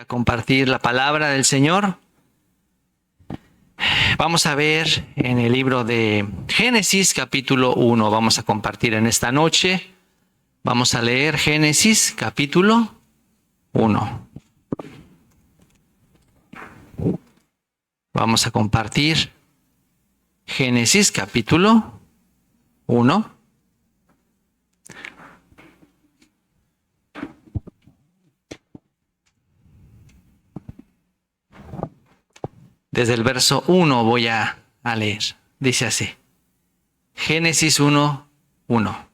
compartir la palabra del Señor. Vamos a ver en el libro de Génesis capítulo 1. Vamos a compartir en esta noche. Vamos a leer Génesis capítulo 1. Vamos a compartir Génesis capítulo 1. Desde el verso 1 voy a leer. Dice así. Génesis 1, 1.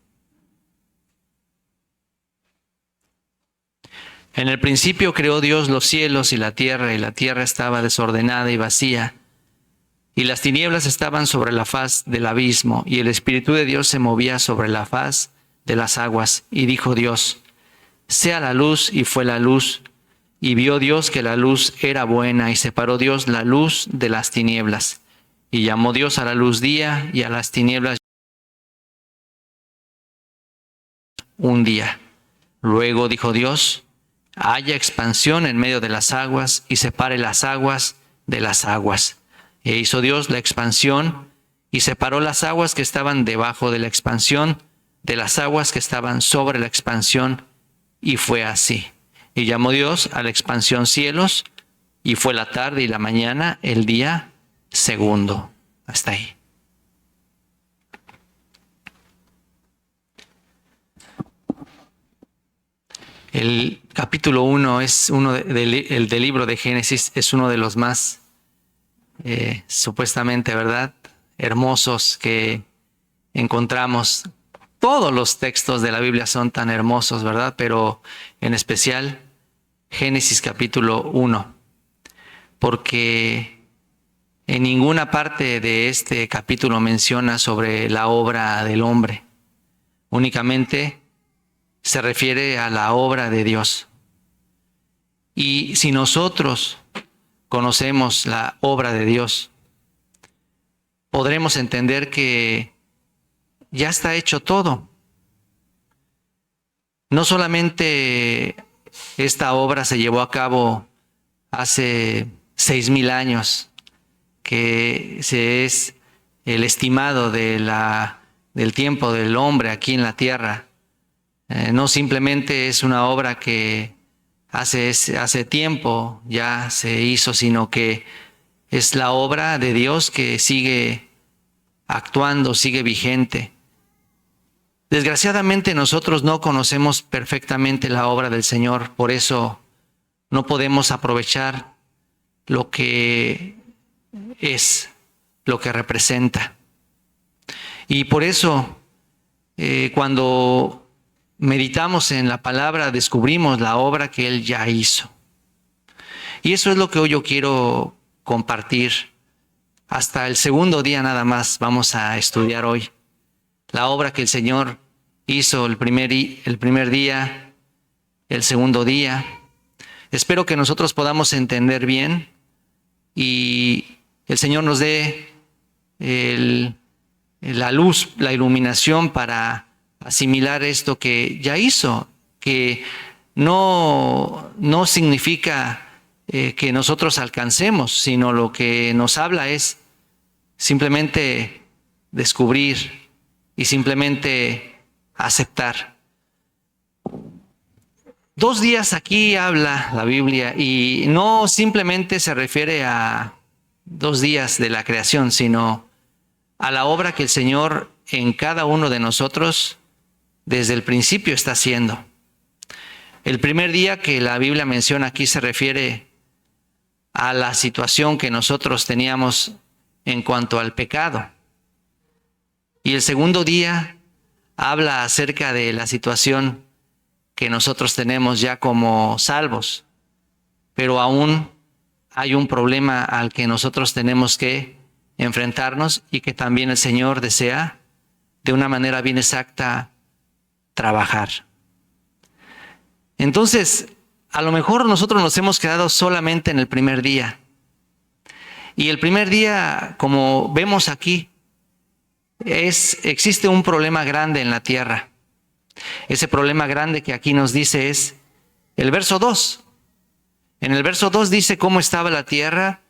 En el principio creó Dios los cielos y la tierra estaba desordenada y vacía, y las tinieblas estaban sobre la faz del abismo, y el Espíritu de Dios se movía sobre la faz de las aguas. Y dijo Dios, sea la luz, y fue la luz. Y vio Dios que la luz era buena, y separó Dios la luz de las tinieblas. Y llamó Dios a la luz día, y a las tinieblas un día. Luego dijo Dios, haya expansión en medio de las aguas, y separe las aguas de las aguas. E hizo Dios la expansión, y separó las aguas que estaban debajo de la expansión, de las aguas que estaban sobre la expansión, y fue así. Y llamó Dios a la expansión cielos, y fue la tarde y la mañana, el día segundo. Hasta ahí. El capítulo 1 es uno del libro de Génesis, es uno de los más supuestamente, ¿verdad?, hermosos que encontramos. Todos los textos de la Biblia son tan hermosos, ¿verdad? Pero en especial Génesis capítulo 1, porque en ninguna parte de este capítulo menciona sobre la obra del hombre. Únicamente se refiere a la obra de Dios. Y si nosotros conocemos la obra de Dios, podremos entender que ya está hecho todo. No solamente esta obra se llevó a cabo hace 6,000 años, que es el estimado del tiempo del hombre aquí en la tierra. No simplemente es una obra que hace tiempo ya se hizo, sino que es la obra de Dios que sigue actuando, sigue vigente. Desgraciadamente nosotros no conocemos perfectamente la obra del Señor, por eso no podemos aprovechar lo que es, lo que representa. Y por eso cuando meditamos en la palabra descubrimos la obra que Él ya hizo. Y eso es lo que hoy yo quiero compartir. Hasta el segundo día nada más vamos a estudiar hoy. La obra que el Señor hizo el primer día, el segundo día. Espero que nosotros podamos entender bien y el Señor nos dé la luz, la iluminación para asimilar esto que ya hizo, que no significa que nosotros alcancemos, sino lo que nos habla es simplemente descubrir y simplemente aceptar. 2 días aquí habla la Biblia y no simplemente se refiere a 2 días de la creación, sino a la obra que el Señor en cada uno de nosotros desde el principio está haciendo. El primer día que la Biblia menciona aquí se refiere a la situación que nosotros teníamos en cuanto al pecado. Y el segundo día habla acerca de la situación que nosotros tenemos ya como salvos, pero aún hay un problema al que nosotros tenemos que enfrentarnos y que también el Señor desea de una manera bien exacta trabajar. Entonces, a lo mejor nosotros nos hemos quedado solamente en el primer día. Y el primer día, como vemos aquí, existe un problema grande en la tierra. Ese problema grande que aquí nos dice es el verso 2. En el verso 2 dice cómo estaba la tierra.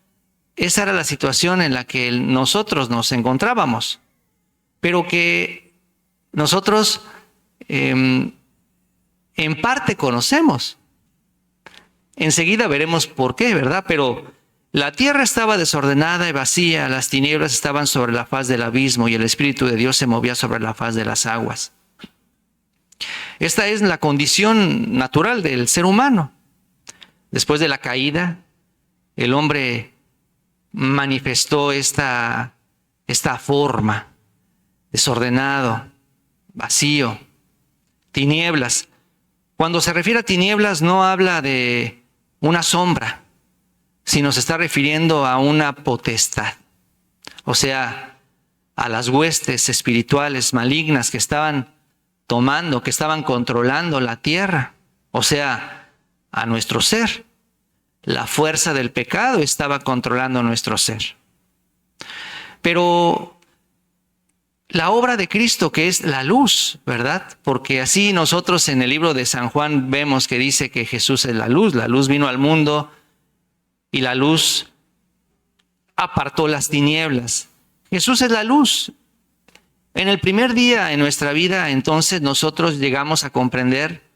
Esa era la situación en la que nosotros nos encontrábamos, pero que nosotros en parte conocemos. Enseguida veremos por qué, ¿verdad? Pero la tierra estaba desordenada y vacía, las tinieblas estaban sobre la faz del abismo y el Espíritu de Dios se movía sobre la faz de las aguas. Esta es la condición natural del ser humano. Después de la caída, el hombre manifestó esta forma, desordenado, vacío, tinieblas. Cuando se refiere a tinieblas no habla de una sombra, sino se está refiriendo a una potestad, o sea, a las huestes espirituales malignas que estaban tomando, que estaban controlando la tierra, o sea, a nuestro ser. La fuerza del pecado estaba controlando nuestro ser. Pero la obra de Cristo, que es la luz, ¿verdad? Porque así nosotros en el libro de San Juan vemos que dice que Jesús es la luz vino al mundo y la luz apartó las tinieblas. Jesús es la luz. En el primer día en nuestra vida, entonces, nosotros llegamos a comprender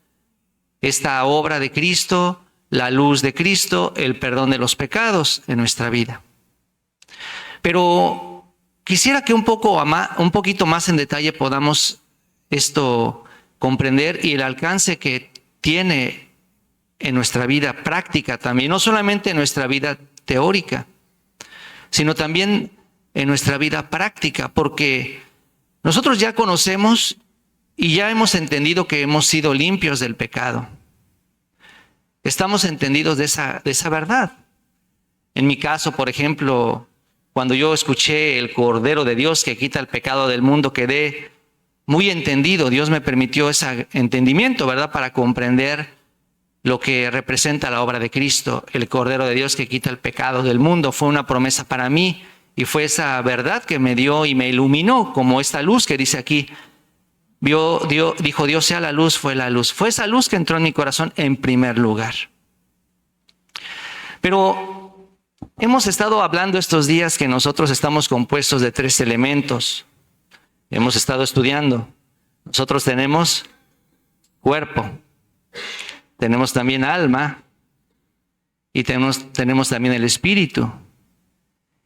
esta obra de Cristo, la luz de Cristo, el perdón de los pecados en nuestra vida. Pero quisiera que un poquito más en detalle podamos esto comprender y el alcance que tiene en nuestra vida práctica también, no solamente en nuestra vida teórica, sino también en nuestra vida práctica, porque nosotros ya conocemos y ya hemos entendido que hemos sido limpios del pecado. Estamos entendidos de esa verdad. En mi caso, por ejemplo, cuando yo escuché el Cordero de Dios que quita el pecado del mundo, quedé muy entendido. Dios me permitió ese entendimiento, ¿verdad? Para comprender lo que representa la obra de Cristo, el Cordero de Dios que quita el pecado del mundo. Fue una promesa para mí y fue esa verdad que me dio y me iluminó, como esta luz que dice aquí. Dijo Dios sea la luz, fue la luz. Fue esa luz que entró en mi corazón en primer lugar. Pero hemos estado hablando estos días que nosotros estamos compuestos de 3 elementos. Hemos estado estudiando. Nosotros tenemos cuerpo, tenemos también alma y tenemos también el espíritu.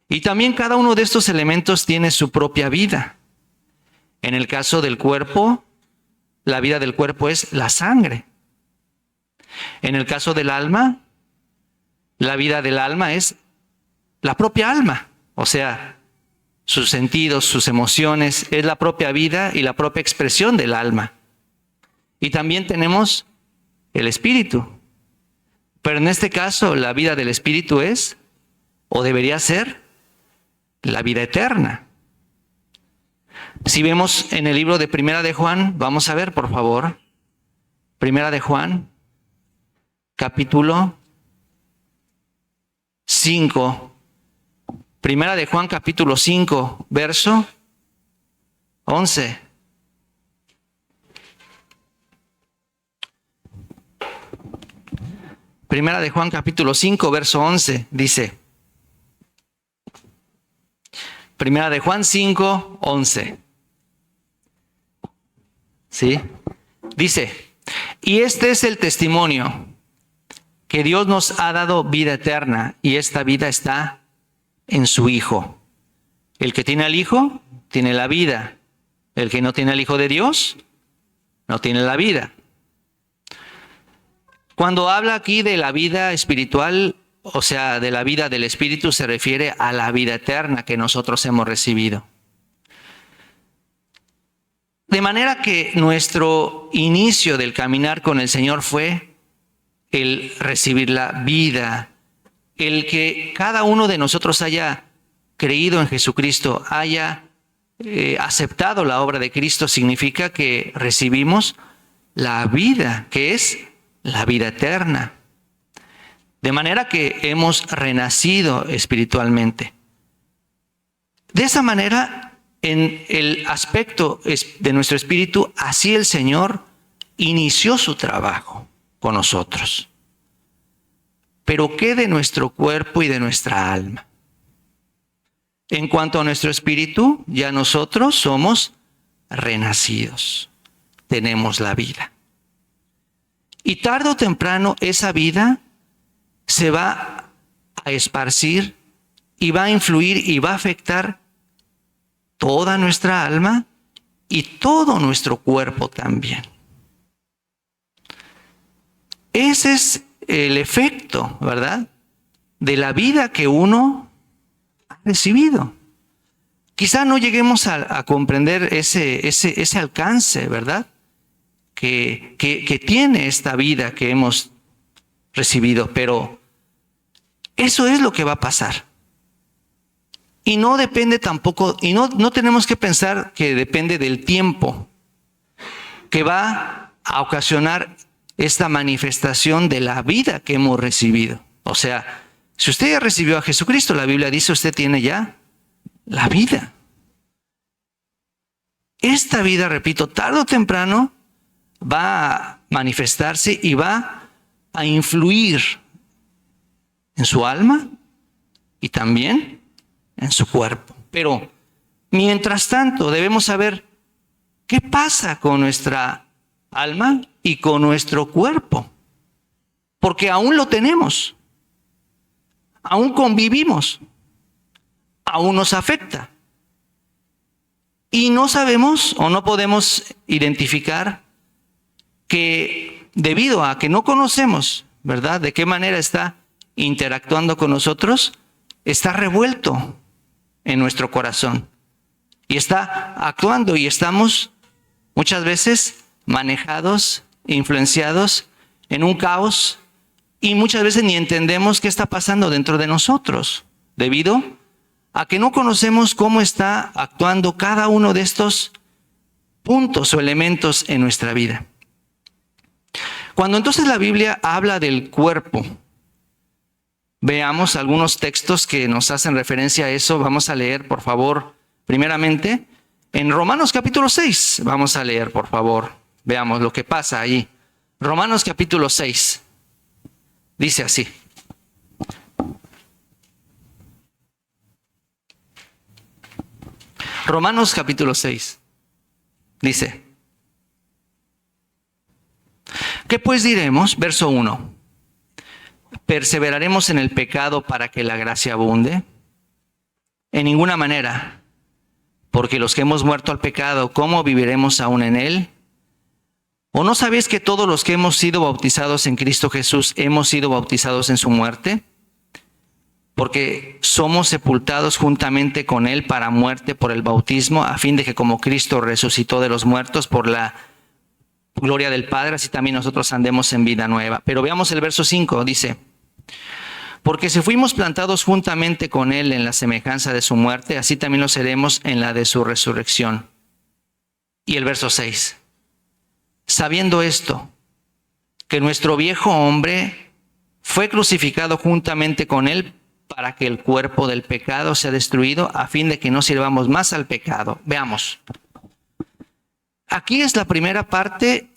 Y también cada uno de estos elementos tiene su propia vida. En el caso del cuerpo, la vida del cuerpo es la sangre. En el caso del alma, la vida del alma es la propia alma. O sea, sus sentidos, sus emociones, es la propia vida y la propia expresión del alma. Y también tenemos el espíritu. Pero en este caso, la vida del espíritu es, o debería ser, la vida eterna. Si vemos en el libro de Primera de Juan, vamos a ver, por favor, Primera de Juan, capítulo 5. Primera de Juan, capítulo 5, verso 11. Primera de Juan, capítulo 5, verso 11, dice. Primera de Juan 5, 11. ¿Sí? Dice, y este es el testimonio, que Dios nos ha dado vida eterna, y esta vida está en su Hijo. El que tiene al Hijo, tiene la vida. El que no tiene al Hijo de Dios, no tiene la vida. Cuando habla aquí de la vida espiritual, o sea, de la vida del Espíritu, se refiere a la vida eterna que nosotros hemos recibido. De manera que nuestro inicio del caminar con el Señor fue el recibir la vida, el que cada uno de nosotros haya creído en Jesucristo, haya aceptado la obra de Cristo, significa que recibimos la vida, que es la vida eterna. De manera que hemos renacido espiritualmente. De esa manera, en el aspecto de nuestro espíritu, así el Señor inició su trabajo con nosotros. pero ¿qué de nuestro cuerpo y de nuestra alma? En cuanto a nuestro espíritu, ya nosotros somos renacidos, tenemos la vida. Y tarde o temprano esa vida se va a esparcir y va a influir y va a afectar toda nuestra alma y todo nuestro cuerpo también. Ese es el efecto, ¿verdad?, de la vida que uno ha recibido. Quizá no lleguemos a comprender ese alcance, ¿verdad?, que tiene esta vida que hemos recibido, pero eso es lo que va a pasar. Y no depende tampoco, y no tenemos que pensar que depende del tiempo que va a ocasionar esta manifestación de la vida que hemos recibido. O sea, si usted ya recibió a Jesucristo, la Biblia dice, usted tiene ya la vida. Esta vida, repito, tarde o temprano va a manifestarse y va a influir en su alma y también en su cuerpo. Pero mientras tanto debemos saber qué pasa con nuestra alma y con nuestro cuerpo, porque aún lo tenemos, aún convivimos, aún nos afecta. Y no sabemos o no podemos identificar que debido a que no conocemos, ¿verdad?, de qué manera está interactuando con nosotros, está revuelto en nuestro corazón y está actuando y estamos muchas veces manejados, influenciados en un caos y muchas veces ni entendemos qué está pasando dentro de nosotros debido a que no conocemos cómo está actuando cada uno de estos puntos o elementos en nuestra vida. Cuando entonces la Biblia habla del cuerpo, veamos algunos textos que nos hacen referencia a eso. Vamos a leer, por favor, primeramente, en Romanos capítulo 6. Vamos a leer, por favor. Veamos lo que pasa ahí. Romanos capítulo 6. Dice así. Romanos capítulo 6. Dice. ¿Qué pues diremos? Verso 1. ¿Perseveraremos en el pecado para que la gracia abunde? En ninguna manera, porque los que hemos muerto al pecado, ¿cómo viviremos aún en él? ¿O no sabéis que todos los que hemos sido bautizados en Cristo Jesús hemos sido bautizados en su muerte? Porque somos sepultados juntamente con él para muerte por el bautismo, a fin de que como Cristo resucitó de los muertos por la gloria del Padre, así también nosotros andemos en vida nueva. Pero veamos el verso 5, dice: porque si fuimos plantados juntamente con él en la semejanza de su muerte, así también lo seremos en la de su resurrección. Y el verso 6. Sabiendo esto, que nuestro viejo hombre fue crucificado juntamente con él para que el cuerpo del pecado sea destruido, a fin de que no sirvamos más al pecado. Veamos. Aquí es la primera parte,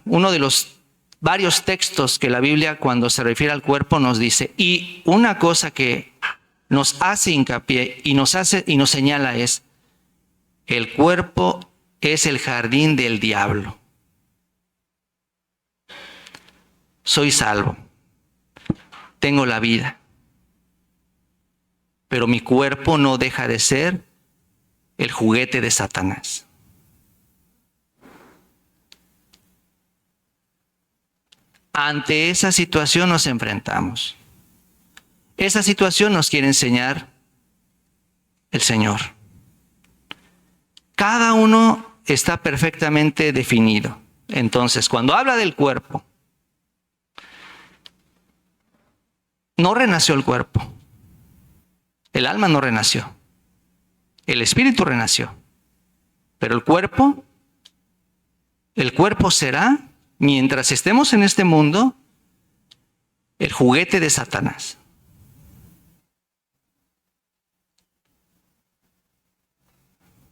uno de los varios textos que la Biblia, cuando se refiere al cuerpo, nos dice. Y una cosa que nos hace hincapié y nos señala es: el cuerpo es el jardín del diablo. Soy salvo, tengo la vida, pero mi cuerpo no deja de ser el juguete de Satanás. Ante esa situación nos enfrentamos. Esa situación nos quiere enseñar el Señor. Cada uno está perfectamente definido. Entonces, cuando habla del cuerpo, no renació el cuerpo. El alma no renació. El espíritu renació. Pero el cuerpo será, mientras estemos en este mundo, el juguete de Satanás.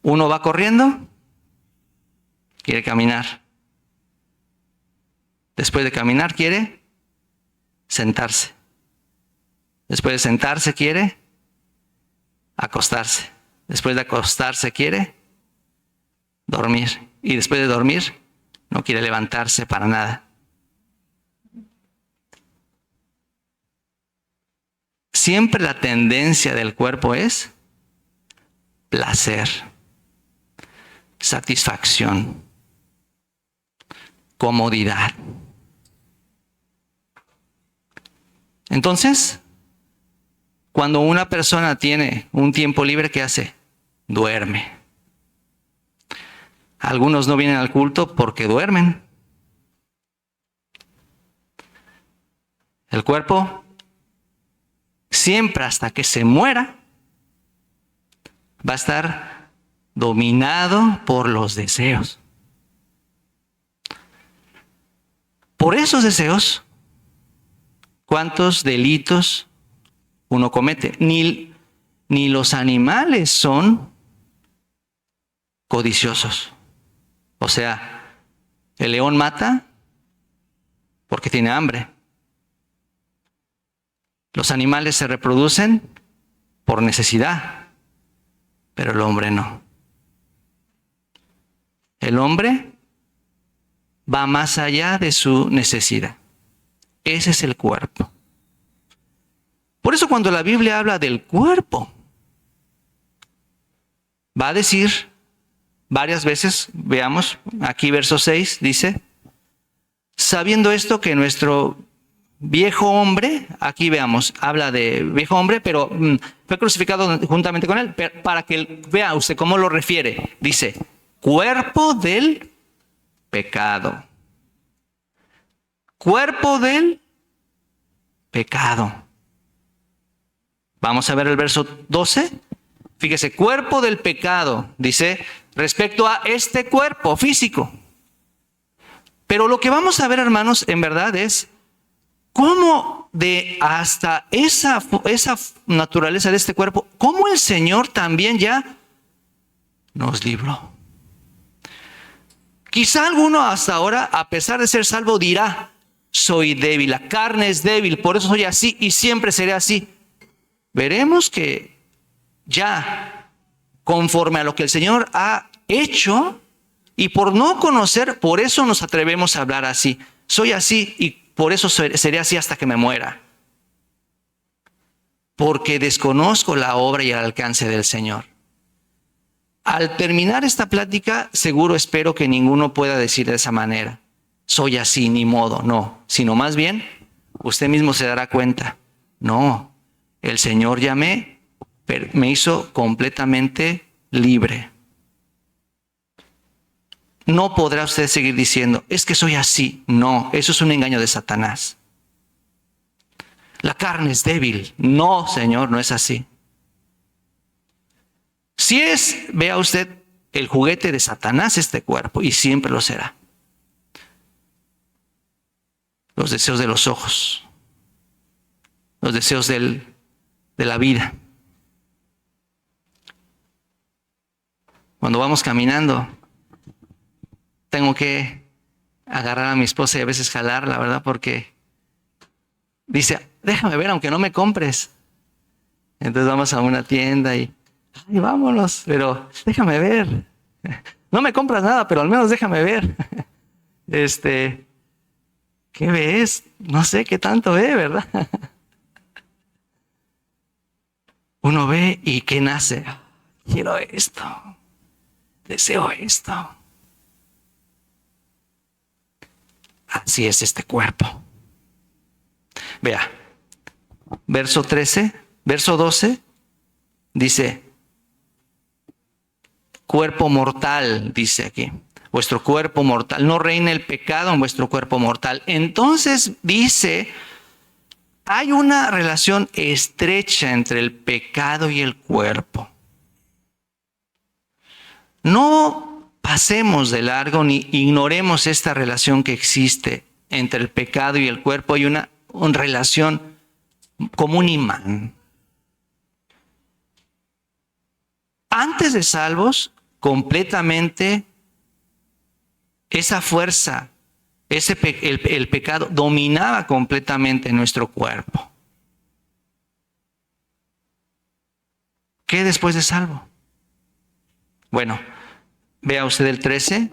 Uno va corriendo, quiere caminar. Después de caminar, quiere sentarse. Después de sentarse quiere acostarse. Después de acostarse quiere dormir. Y después de dormir no quiere levantarse para nada. Siempre la tendencia del cuerpo es placer, satisfacción, comodidad. Entonces, cuando una persona tiene un tiempo libre, ¿qué hace? Duerme. Algunos no vienen al culto porque duermen. El cuerpo, siempre hasta que se muera, va a estar dominado por los deseos. Por esos deseos, ¿cuántos delitos uno comete? Ni los animales son codiciosos. O sea, el león mata porque tiene hambre. Los animales se reproducen por necesidad, pero el hombre no. El hombre va más allá de su necesidad. Ese es el cuerpo. Por eso cuando la Biblia habla del cuerpo, va a decir varias veces, veamos, aquí verso 6 dice, sabiendo esto que nuestro viejo hombre, aquí veamos, habla de viejo hombre, pero fue crucificado juntamente con él, para que vea usted cómo lo refiere. Dice, cuerpo del pecado. Cuerpo del pecado. Vamos a ver el verso 12. Fíjese, cuerpo del pecado, dice, respecto a este cuerpo físico. Pero lo que vamos a ver, hermanos, en verdad es cómo de hasta esa naturaleza de este cuerpo, cómo el Señor también ya nos libró. Quizá alguno hasta ahora, a pesar de ser salvo, dirá, soy débil, la carne es débil, por eso soy así y siempre seré así. Veremos que ya, conforme a lo que el Señor ha hecho, y por no conocer, por eso nos atrevemos a hablar así. Soy así y por eso seré así hasta que me muera. Porque desconozco la obra y el alcance del Señor. Al terminar esta plática, seguro espero que ninguno pueda decir de esa manera, soy así, ni modo, no. Sino más bien, usted mismo se dará cuenta, no, el Señor ya me hizo completamente libre. No podrá usted seguir diciendo, es que soy así. No, eso es un engaño de Satanás. La carne es débil. No, Señor, no es así. Si es, vea usted, el juguete de Satanás este cuerpo, y siempre lo será. Los deseos de los ojos, los deseos de la vida. Cuando vamos caminando, tengo que agarrar a mi esposa y a veces jalarla, ¿verdad? Porque dice, déjame ver aunque no me compres. Entonces vamos a una tienda y, ay, vámonos, pero déjame ver. No me compras nada, pero al menos déjame ver. ¿Qué ves? No sé qué tanto ve, ¿verdad? Uno ve y ¿qué nace? Quiero esto. Deseo esto. Así es este cuerpo. Vea, verso 12, dice, cuerpo mortal, dice aquí, vuestro cuerpo mortal, no reina el pecado en vuestro cuerpo mortal. Entonces dice, hay una relación estrecha entre el pecado y el cuerpo. No pasemos de largo ni ignoremos esta relación que existe entre el pecado y el cuerpo. Hay una relación como un imán. Antes de salvos, completamente esa fuerza El pecado dominaba completamente nuestro cuerpo. ¿Qué después de salvo? Bueno, vea usted el 13.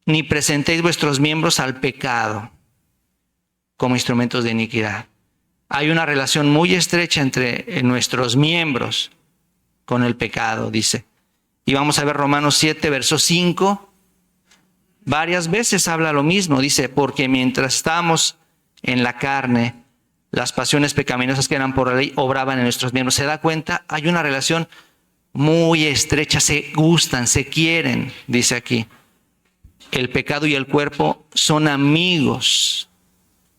Ni presentéis vuestros miembros al pecado como instrumentos de iniquidad. Hay una relación muy estrecha entre nuestros miembros con el pecado, dice. Y vamos a ver Romanos 7, verso 5. Varias veces habla lo mismo. Dice, porque mientras estamos en la carne, las pasiones pecaminosas que eran por la ley obraban en nuestros miembros. ¿Se da cuenta? Hay una relación muy estrecha. Se gustan, se quieren, dice aquí. El pecado y el cuerpo son amigos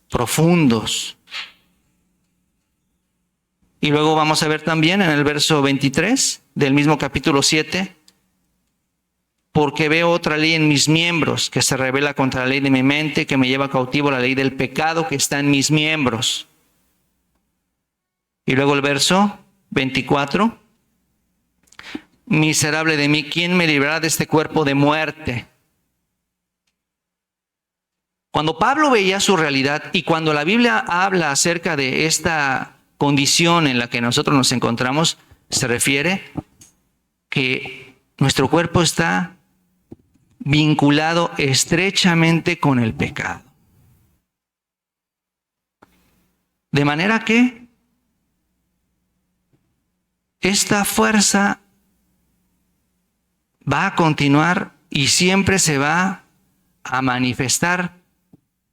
profundos. Y luego vamos a ver también en el verso 23 del mismo capítulo 7, porque veo otra ley en mis miembros que se revela contra la ley de mi mente, que me lleva cautivo la ley del pecado que está en mis miembros. Y luego el verso 24, miserable de mí, ¿quién me librará de este cuerpo de muerte? Cuando Pablo veía su realidad y cuando la Biblia habla acerca de esta condición en la que nosotros nos encontramos, se refiere que nuestro cuerpo está vinculado estrechamente con el pecado. De manera que esta fuerza va a continuar y siempre se va a manifestar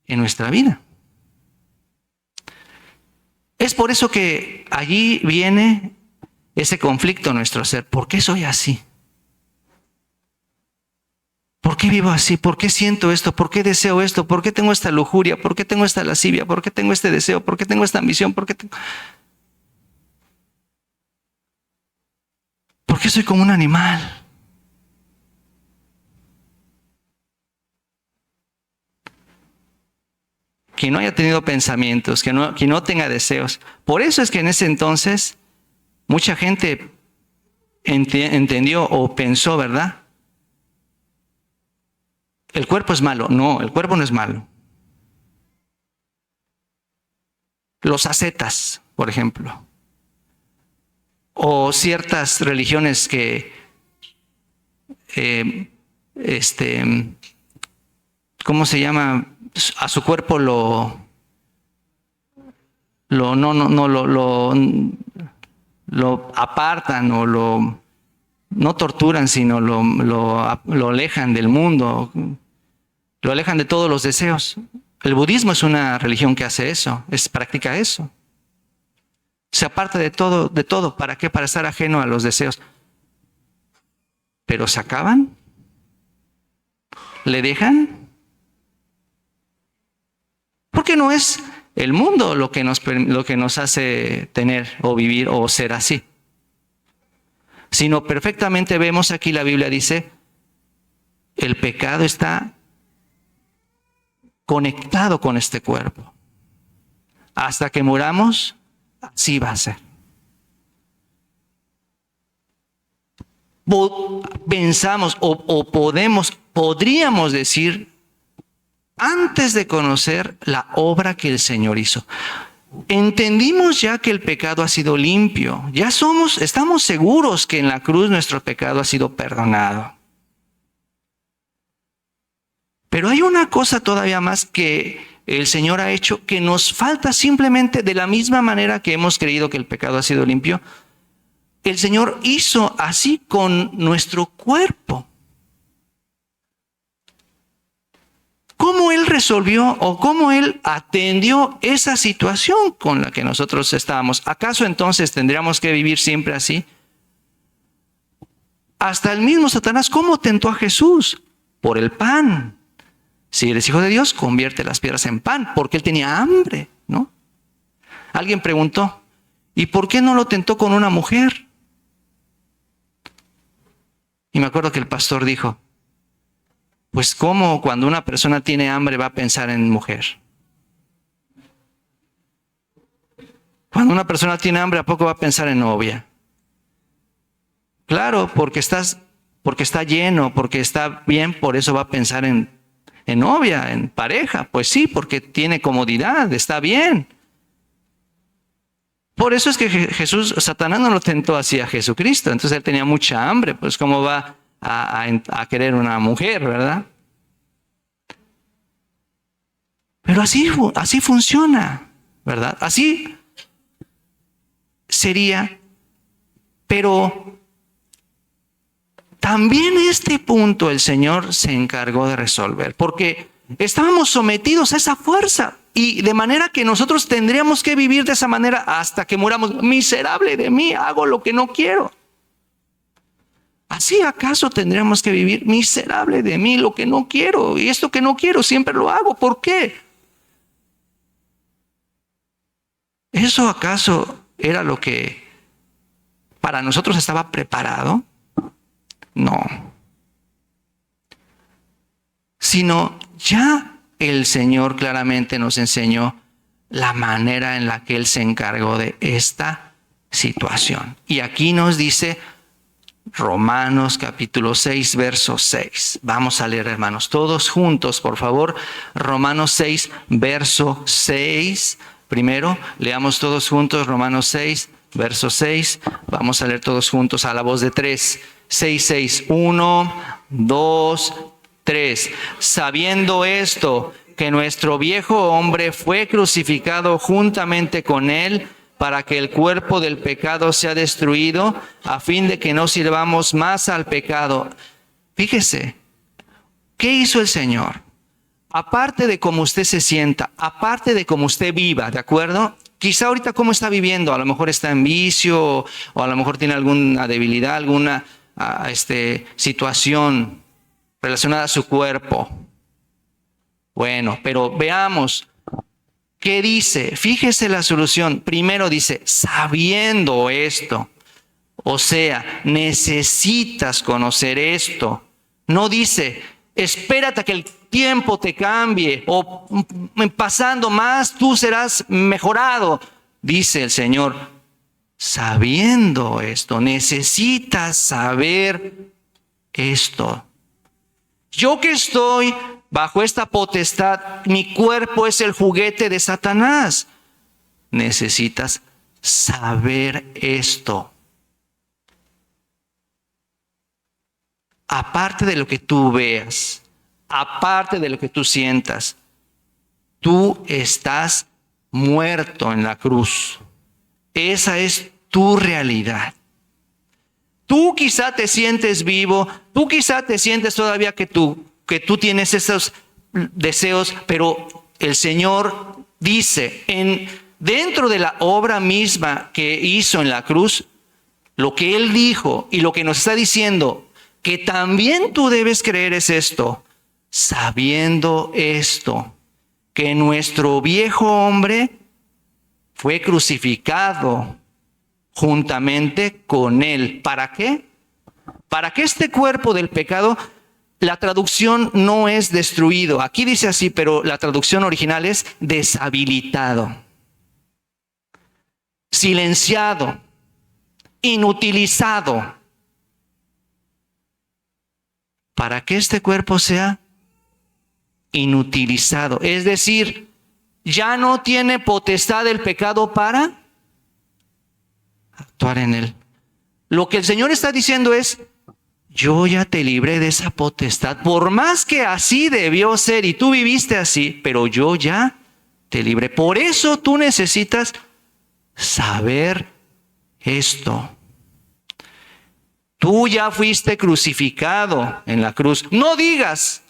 en nuestra vida. Es por eso que allí viene ese conflicto en nuestro ser. ¿Por qué soy así? ¿Por qué vivo así? ¿Por qué siento esto? ¿Por qué deseo esto? ¿Por qué tengo esta lujuria? ¿Por qué tengo esta lascivia? ¿Por qué tengo este deseo? ¿Por qué tengo esta ambición? ¿Por qué soy como un animal? Quien no haya tenido pensamientos, quien no tenga deseos. Por eso es que en ese entonces mucha gente entendió o pensó, ¿verdad? El cuerpo es malo. No, el cuerpo no es malo. Los ascetas, por ejemplo, o ciertas religiones que, ¿cómo se llama? A su cuerpo lo apartan o no torturan, sino lo alejan del mundo, lo alejan de todos los deseos. El budismo es una religión que hace eso, practica eso. Se aparta de todo. ¿Para qué? Para estar ajeno a los deseos. Pero ¿se acaban? ¿Le dejan? Porque no es el mundo lo que nos hace tener o vivir o ser así. Sino perfectamente vemos aquí la Biblia dice, el pecado está conectado con este cuerpo. Hasta que muramos, así va a ser. Pensamos o podríamos decir, antes de conocer la obra que el Señor hizo, entendimos ya que el pecado ha sido limpio. Estamos seguros que en la cruz nuestro pecado ha sido perdonado. Pero hay una cosa todavía más que el Señor ha hecho que nos falta simplemente de la misma manera que hemos creído que el pecado ha sido limpio. El Señor hizo así con nuestro cuerpo. ¿Cómo Él resolvió o cómo Él atendió esa situación con la que nosotros estábamos? ¿Acaso entonces tendríamos que vivir siempre así? Hasta el mismo Satanás, ¿cómo tentó a Jesús? Por el pan. Si eres hijo de Dios, convierte las piedras en pan, porque Él tenía hambre, ¿no? Alguien preguntó, ¿y por qué no lo tentó con una mujer? Y me acuerdo que el pastor dijo, pues ¿cómo cuando una persona tiene hambre va a pensar en mujer? Cuando una persona tiene hambre, ¿a poco va a pensar en novia? Claro, porque está lleno, porque está bien, por eso va a pensar en en novia, en pareja. Pues sí, porque tiene comodidad, está bien. Por eso es que Satanás no lo tentó así a Jesucristo. Entonces él tenía mucha hambre, pues cómo va a querer una mujer, ¿verdad? Pero así funciona, ¿verdad? Así sería. Pero también este punto el Señor se encargó de resolver, porque estábamos sometidos a esa fuerza. Y de manera que nosotros tendríamos que vivir de esa manera hasta que muramos. Miserable de mí, hago lo que no quiero. ¿Así acaso tendríamos que vivir? Miserable de mí, lo que no quiero. Y esto que no quiero siempre lo hago. ¿Por qué? ¿Eso acaso era lo que para nosotros estaba preparado? No. Sino ya el Señor claramente nos enseñó la manera en la que Él se encargó de esta situación. Y aquí nos dice Romanos capítulo 6, verso 6. Vamos a leer, hermanos, todos juntos, por favor. Romanos 6, verso 6. Primero, leamos todos juntos Romanos 6, verso 6. Vamos a leer todos juntos a la voz de 3. 6, 6. 1, 2, 3. Sabiendo esto, que nuestro viejo hombre fue crucificado juntamente con él, para que el cuerpo del pecado sea destruido, a fin de que no sirvamos más al pecado. Fíjese, ¿qué hizo el Señor? Aparte de cómo usted se sienta, aparte de cómo usted viva, ¿de acuerdo? Quizá ahorita cómo está viviendo, a lo mejor está en vicio, o a lo mejor tiene alguna debilidad, alguna situación relacionada a su cuerpo. Bueno, pero veamos, ¿qué dice? Fíjese la solución. Primero dice, sabiendo esto. O sea, necesitas conocer esto. No dice, espérate a que el tiempo te cambie o pasando más tú serás mejorado. Dice el Señor, sabiendo esto, necesitas saber esto. Yo que estoy bajo esta potestad, mi cuerpo es el juguete de Satanás. Necesitas saber esto. Aparte de lo que tú veas, aparte de lo que tú sientas, tú estás muerto en la cruz. Esa es tu realidad. Tú quizá te sientes vivo, tú quizá te sientes todavía que tú tienes esos deseos, pero el Señor dice, dentro de la obra misma que hizo en la cruz, lo que Él dijo y lo que nos está diciendo, que también tú debes creer es esto, sabiendo esto, que nuestro viejo hombre fue crucificado juntamente con Él. ¿Para qué? Para que este cuerpo del pecado, la traducción no es destruido. Aquí dice así, pero la traducción original es deshabilitado, silenciado, inutilizado. Para que este cuerpo sea inutilizado. Es decir, ya no tiene potestad el pecado para actuar en él. Lo que el Señor está diciendo es, yo ya te libré de esa potestad, por más que así debió ser y tú viviste así, pero yo ya te libré. Por eso tú necesitas saber esto. Tú ya fuiste crucificado en la cruz. No digas,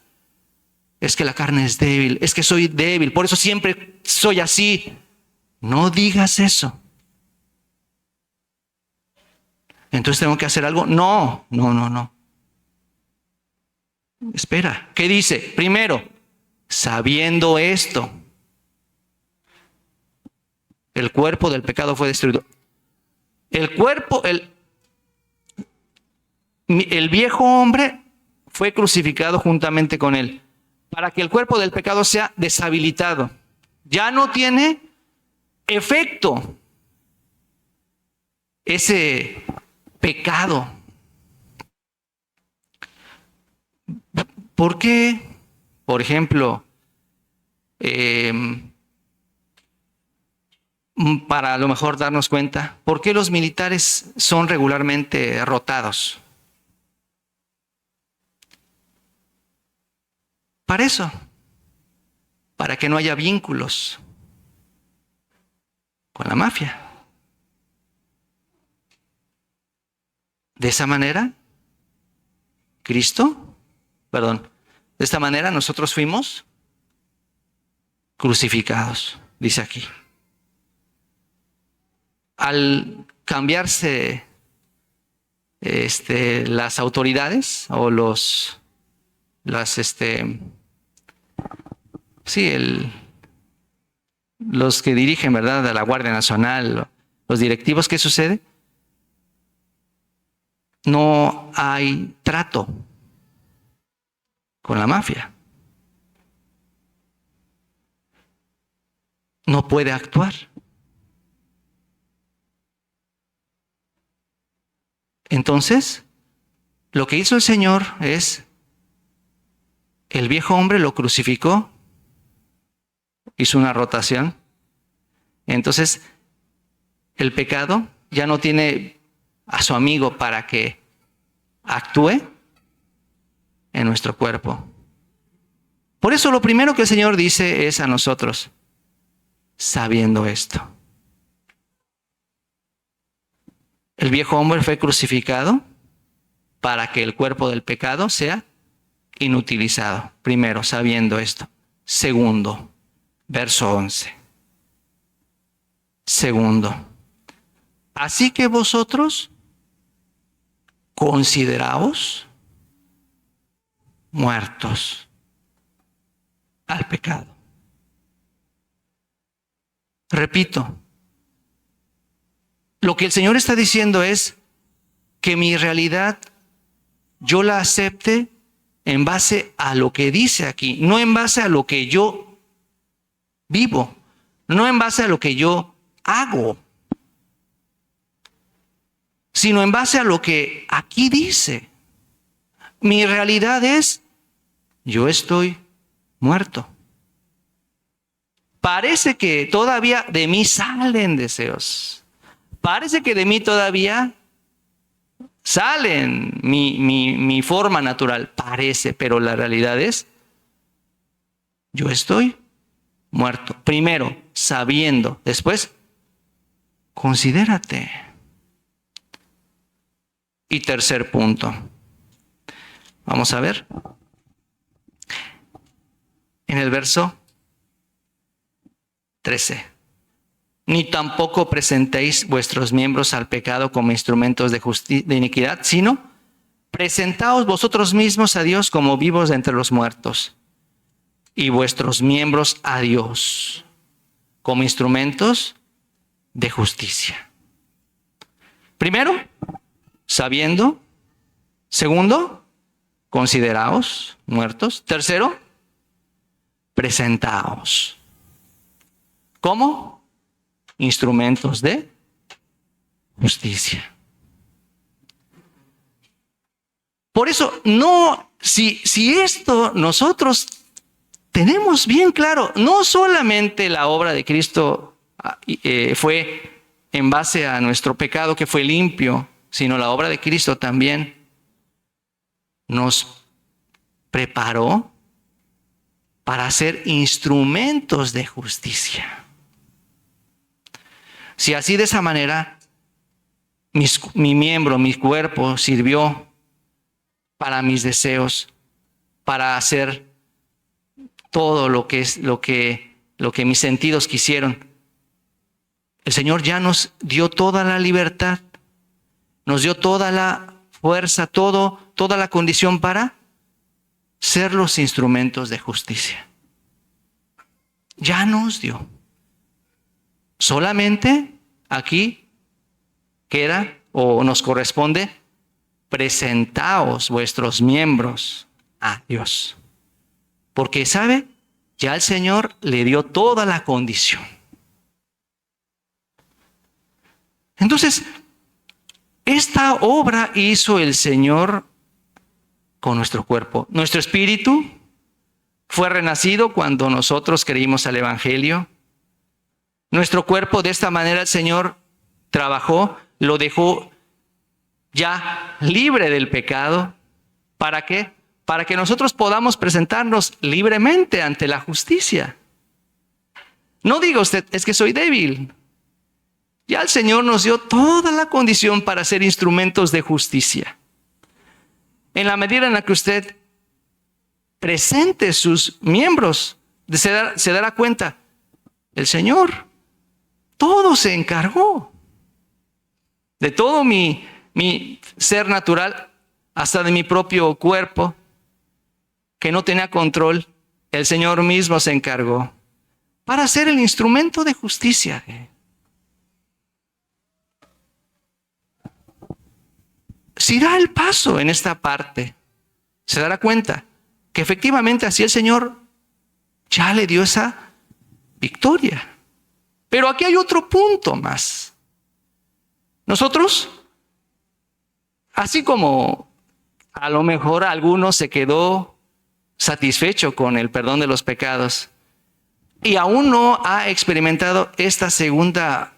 es que la carne es débil, es que soy débil, por eso siempre soy así. No digas eso. Entonces tengo que hacer algo. No. Espera, ¿qué dice? Primero, sabiendo esto, el cuerpo del pecado fue destruido. El viejo hombre fue crucificado juntamente con él, para que el cuerpo del pecado sea deshabilitado. Ya no tiene efecto ese pecado. ¿Por qué? Por ejemplo, para a lo mejor darnos cuenta, ¿por qué los militares son regularmente rotados? Para eso, para que no haya vínculos con la mafia. De esa manera, de esta manera nosotros fuimos crucificados, dice aquí. Al cambiarse las autoridades o los que dirigen, ¿verdad?, de la Guardia Nacional, los directivos, ¿qué sucede? No hay trato con la mafia. No puede actuar. Entonces, lo que hizo el Señor es, el viejo hombre lo crucificó, hizo una rotación. Entonces, el pecado ya no tiene a su amigo para que actúe en nuestro cuerpo. Por eso lo primero que el Señor dice es a nosotros, sabiendo esto. El viejo hombre fue crucificado para que el cuerpo del pecado sea inutilizado. Primero, sabiendo esto. Segundo, verso 11. Segundo, así que vosotros consideraos muertos al pecado. Repito, lo que el Señor está diciendo es que mi realidad yo la acepte en base a lo que dice aquí, no en base a lo que yo vivo, no en base a lo que yo hago, sino en base a lo que aquí dice. Mi realidad es, yo estoy muerto. Parece que todavía de mí salen deseos. Parece que de mí todavía salen mi forma natural. Parece, pero la realidad es, yo estoy muerto. Primero, sabiendo. Después, considérate. Y tercer punto. Vamos a ver. En el verso 13. Ni tampoco presentéis vuestros miembros al pecado como instrumentos de iniquidad, sino presentaos vosotros mismos a Dios como vivos de entre los muertos, y vuestros miembros a Dios como instrumentos de justicia. Primero, sabiendo. Segundo, consideraos muertos. Tercero, presentaos. ¿Cómo? Instrumentos de justicia. Por eso, si esto nosotros tenemos bien claro, no solamente la obra de Cristo fue en base a nuestro pecado que fue limpio, sino la obra de Cristo también nos preparó para ser instrumentos de justicia. Si así de esa manera mi miembro, mi cuerpo sirvió para mis deseos, para hacer todo lo que mis sentidos quisieron, el Señor ya nos dio toda la libertad, nos dio toda la fuerza, toda la condición para ser los instrumentos de justicia. Ya nos dio. Solamente aquí queda o nos corresponde, presentaos vuestros miembros a Dios. Porque, ¿sabe? Ya el Señor le dio toda la condición. Entonces, esta obra hizo el Señor con nuestro cuerpo. Nuestro espíritu fue renacido cuando nosotros creímos al Evangelio. Nuestro cuerpo, de esta manera el Señor trabajó, lo dejó ya libre del pecado. ¿Para qué? Para que nosotros podamos presentarnos libremente ante la justicia. No diga usted, es que soy débil. Ya el Señor nos dio toda la condición para ser instrumentos de justicia. En la medida en la que usted presente sus miembros, se dará cuenta, el Señor todo se encargó. De todo mi ser natural, hasta de mi propio cuerpo, que no tenía control, el Señor mismo se encargó para ser el instrumento de justicia. Si da el paso en esta parte, se dará cuenta que efectivamente así el Señor ya le dio esa victoria. Pero aquí hay otro punto más. Nosotros, así como a lo mejor alguno se quedó satisfecho con el perdón de los pecados y aún no ha experimentado esta segunda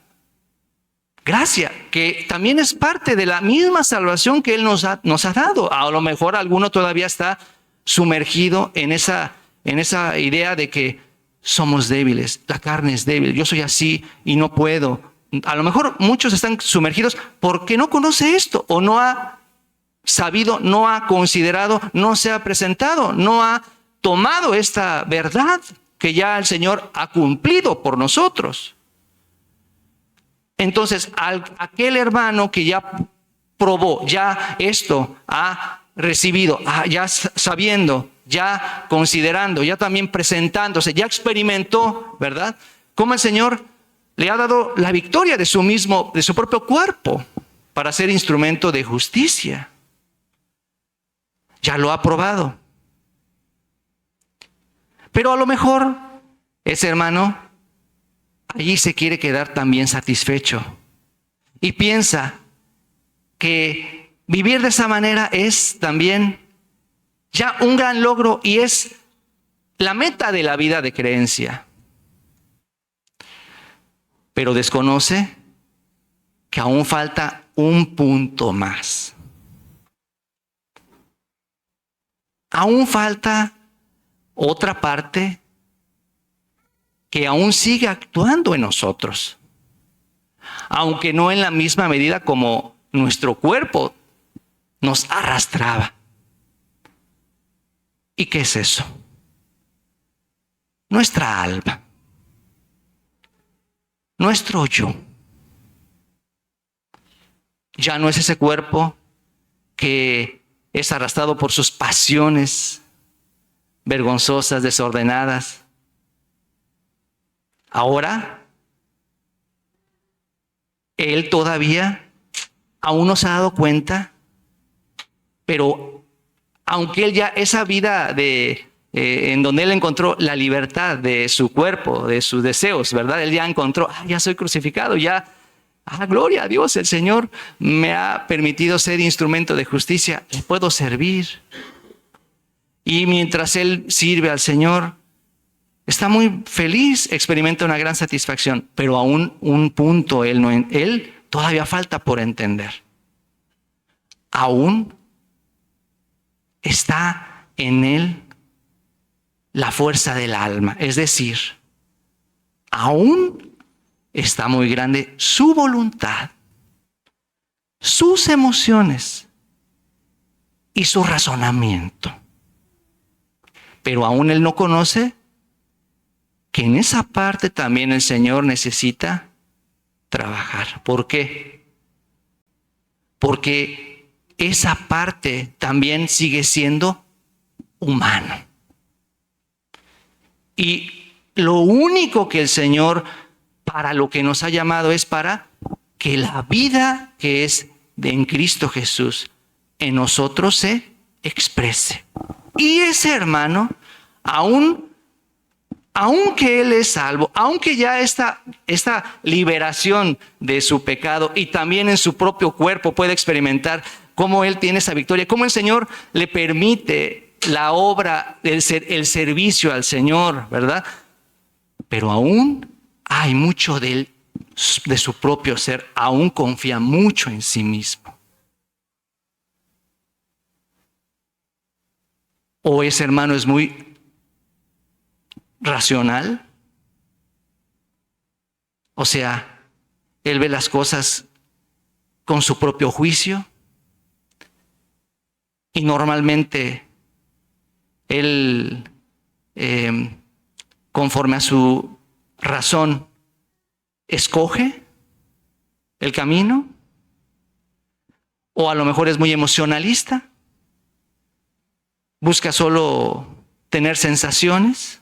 gracia, que también es parte de la misma salvación que Él nos ha dado. A lo mejor alguno todavía está sumergido en esa idea de que somos débiles, la carne es débil, yo soy así y no puedo. A lo mejor muchos están sumergidos porque no conoce esto, o no ha sabido, no ha considerado, no se ha presentado, no ha tomado esta verdad que ya el Señor ha cumplido por nosotros. Entonces, aquel hermano que ya probó, ya esto ha recibido, ya sabiendo, ya considerando, ya también presentándose, ya experimentó, ¿verdad? Cómo el Señor le ha dado la victoria de su propio cuerpo para ser instrumento de justicia. Ya lo ha probado. Pero a lo mejor ese hermano allí se quiere quedar también satisfecho y piensa que vivir de esa manera es también ya un gran logro y es la meta de la vida de creencia. Pero desconoce que aún falta un punto más. Aún falta otra parte que aún sigue actuando en nosotros, aunque no en la misma medida como nuestro cuerpo nos arrastraba. ¿Y qué es eso? Nuestra alma, nuestro yo. Ya no es ese cuerpo que es arrastrado por sus pasiones vergonzosas, desordenadas. Ahora, él todavía aún no se ha dado cuenta, pero aunque él ya esa vida en donde él encontró la libertad de su cuerpo, de sus deseos, ¿verdad? Él ya encontró, ya soy crucificado, ya, gloria a Dios, el Señor me ha permitido ser instrumento de justicia, le puedo servir. Y mientras él sirve al Señor, está muy feliz, experimenta una gran satisfacción, pero aún un punto él todavía falta por entender. Aún está en él la fuerza del alma, es decir, aún está muy grande su voluntad, sus emociones y su razonamiento. Pero aún él no conoce que en esa parte también el Señor necesita trabajar. ¿Por qué? Porque esa parte también sigue siendo humano. Y lo único que el Señor para lo que nos ha llamado es para que la vida que es en Cristo Jesús en nosotros se exprese. Y ese hermano, aunque él es salvo, aunque ya esta liberación de su pecado y también en su propio cuerpo puede experimentar cómo él tiene esa victoria, cómo el Señor le permite la obra, el servicio al Señor, ¿verdad? Pero aún hay mucho de su propio ser, aún confía mucho en sí mismo. O ese hermano es muy racional. O sea, él ve las cosas con su propio juicio. Y normalmente él, conforme a su razón, escoge el camino. O a lo mejor es muy emocionalista. Busca solo tener sensaciones.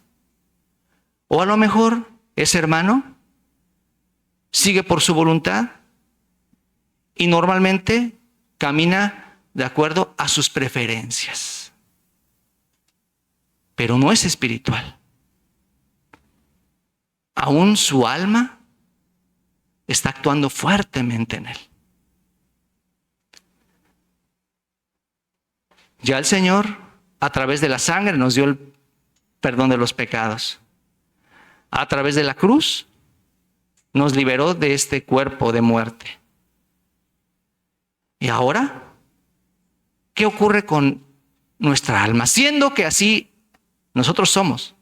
O a lo mejor ese hermano sigue por su voluntad y normalmente camina de acuerdo a sus preferencias. Pero no es espiritual. Aún su alma está actuando fuertemente en él. Ya el Señor, a través de la sangre, nos dio el perdón de los pecados. A través de la cruz, nos liberó de este cuerpo de muerte. ¿Y ahora? ¿Qué ocurre con nuestra alma? Siendo que así nosotros somos.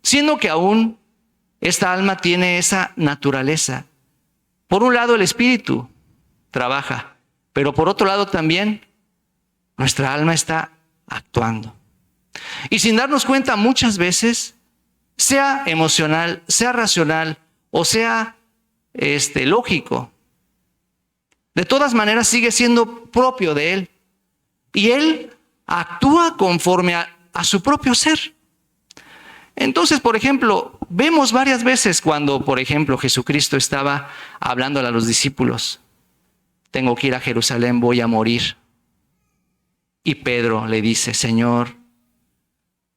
Siendo que aún esta alma tiene esa naturaleza. Por un lado el espíritu trabaja, pero por otro lado también nuestra alma está actuando. Y sin darnos cuenta muchas veces, sea emocional, sea racional o sea lógico, de todas maneras sigue siendo propio de él. Y él actúa conforme a su propio ser. Entonces, por ejemplo, vemos varias veces cuando, por ejemplo, Jesucristo estaba hablándole a los discípulos: tengo que ir a Jerusalén, voy a morir. Y Pedro le dice: Señor,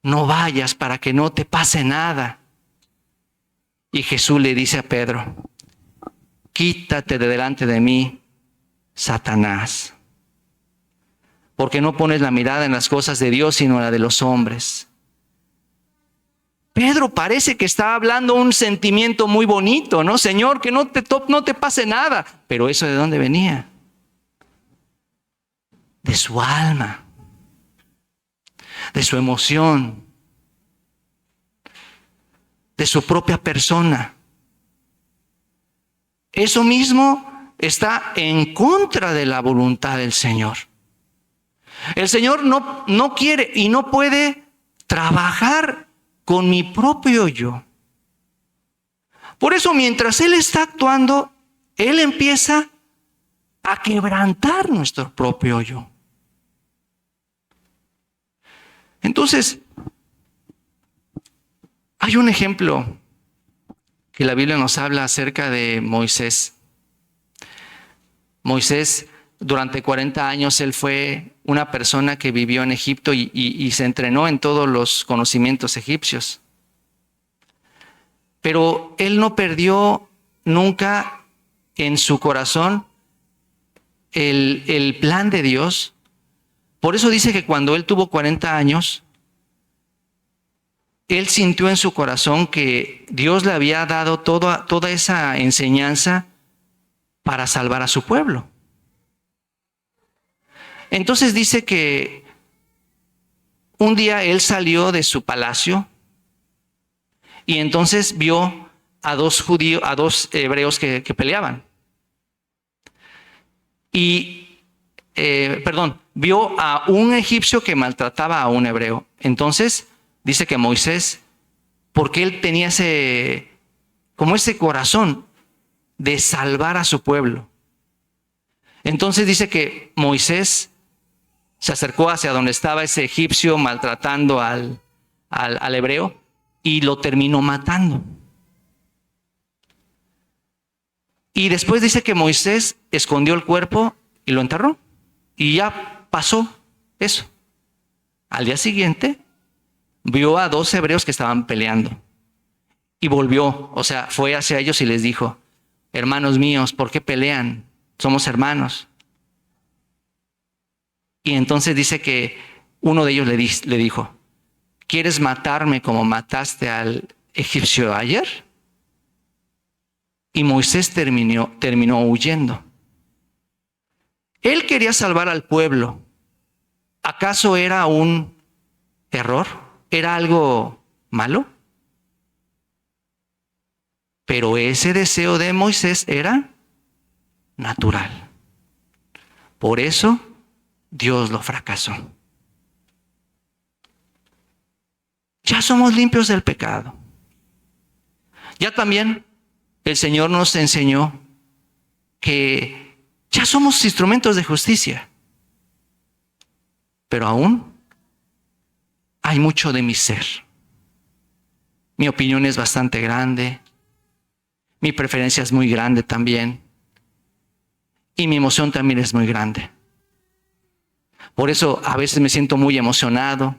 no vayas para que no te pase nada. Y Jesús le dice a Pedro: quítate de delante de mí, Satanás, porque no pones la mirada en las cosas de Dios, sino en la de los hombres. Pedro parece que está hablando un sentimiento muy bonito, ¿no? Señor, que no te pase nada. Pero ¿eso de dónde venía? De su alma, de su emoción, de su propia persona. Eso mismo está en contra de la voluntad del Señor. El Señor no quiere y no puede trabajar con mi propio yo. Por eso, mientras Él está actuando, Él empieza a quebrantar nuestro propio yo. Entonces, hay un ejemplo que la Biblia nos habla acerca de Moisés. Moisés, durante 40 años, él fue una persona que vivió en Egipto y se entrenó en todos los conocimientos egipcios. Pero él no perdió nunca en su corazón el plan de Dios. Por eso dice que cuando él tuvo 40 años, él sintió en su corazón que Dios le había dado toda esa enseñanza para salvar a su pueblo. Entonces dice que un día él salió de su palacio y entonces vio a dos hebreos que peleaban. Vio a un egipcio que maltrataba a un hebreo. Entonces dice que Moisés, porque él tenía ese corazón de salvar a su pueblo. Entonces dice que Moisés se acercó hacia donde estaba ese egipcio maltratando al hebreo y lo terminó matando. Y después dice que Moisés escondió el cuerpo y lo enterró. Y ya pasó eso. Al día siguiente vio a dos hebreos que estaban peleando. Y volvió, fue hacia ellos y les dijo: hermanos míos, ¿por qué pelean? Somos hermanos. Y entonces dice que Uno de ellos le dijo, ¿quieres matarme como mataste al egipcio ayer? Y Moisés terminó huyendo. Él quería salvar al pueblo. ¿Acaso era un error? ¿Era algo malo? Pero ese deseo de Moisés era natural. Por eso Dios lo fracasó. Ya somos limpios del pecado. Ya también el Señor nos enseñó que ya somos instrumentos de justicia. Pero aún hay mucho de mi ser. Mi opinión es bastante grande. Mi preferencia es muy grande también. Y mi emoción también es muy grande. Por eso a veces me siento muy emocionado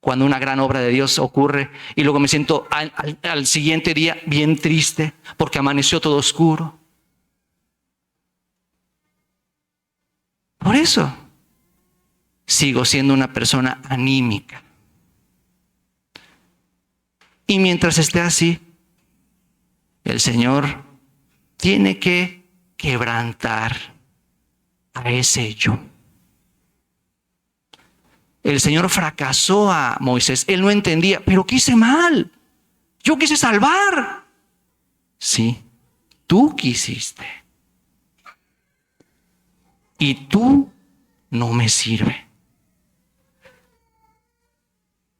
cuando una gran obra de Dios ocurre y luego me siento al siguiente día bien triste porque amaneció todo oscuro. Por eso sigo siendo una persona anímica. Y mientras esté así, el Señor tiene que quebrantar a ese yo. El Señor fracasó a Moisés. Él no entendía, pero ¿qué hice mal? Yo quise salvar. Sí, tú quisiste. Y tú no me sirve.